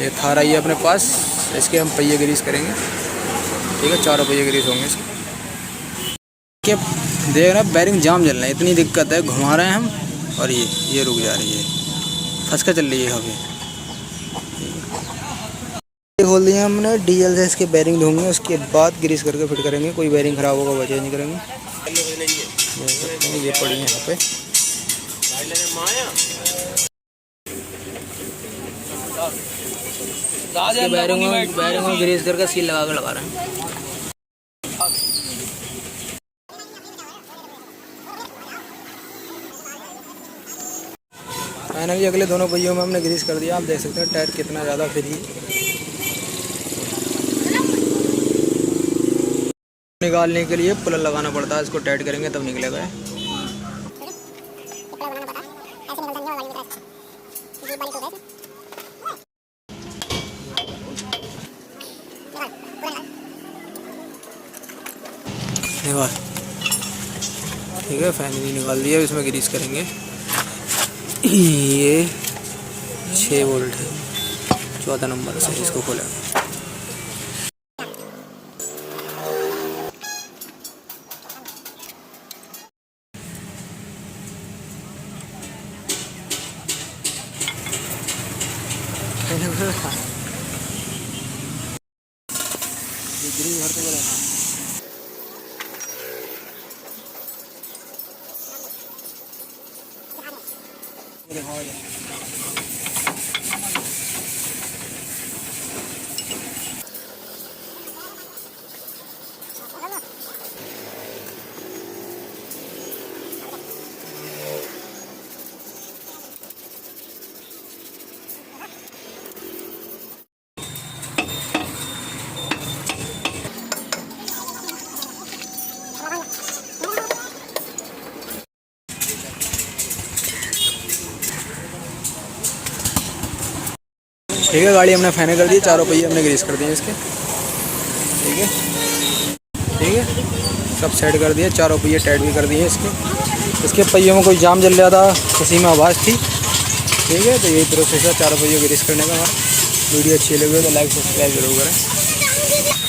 ये थार आई है अपने पास, इसके हम पहिए ग्रीस करेंगे। ठीक है, 4 पहिए ग्रीस होंगे इसके। क्या देख रहे हैं, बैरिंग जाम चल रहे हैं, इतनी दिक्कत है। घुमा रहे हैं हम और ये रुक जा रही है, फंस कर चल रही है अभी। खोल दिया हमने, डीजल से इसके बैरिंग धोंगे, उसके बाद ग्रीस करके फिट करेंगे। कोई बैरिंग ख़राब होगा वो चेंज नहीं करेंगे। ये पड़ी है यहाँ पे। बैरिंग में ग्रीस करके सील लगा के लगा रहे हैं। फाइनली अगले दोनों पहियों में हमने ग्रीस कर दिया। आप देख सकते हैं टायर कितना ज़्यादा फ्री। निकालने के लिए पुलर लगाना पड़ता है, इसको टाइट करेंगे तब निकलेगा। निकाल, ठीक है, फाइनली निकाल दिया। इसमें ग्रीस करेंगे। ये 6 वोल्ट है, 14 नंबर से इसको खोलें। ग्रीस भरते हुए ठीक है, गाड़ी हमने फाइनल कर दी। 4 पहिए हमने ग्रीस कर दिए इसके। ठीक है, ठीक है, सब सेट कर दिए। 4 पहिए टाइट भी कर दिए इसके। इसके पहियों में कोई जाम जल रहा था, किसी में आवाज़ थी। ठीक है, तो यही प्रोसेस है 4 पहिए ग्रीस करने का हमारा। वीडियो अच्छी लगी हो तो लाइक सब्सक्राइब जरूर करें।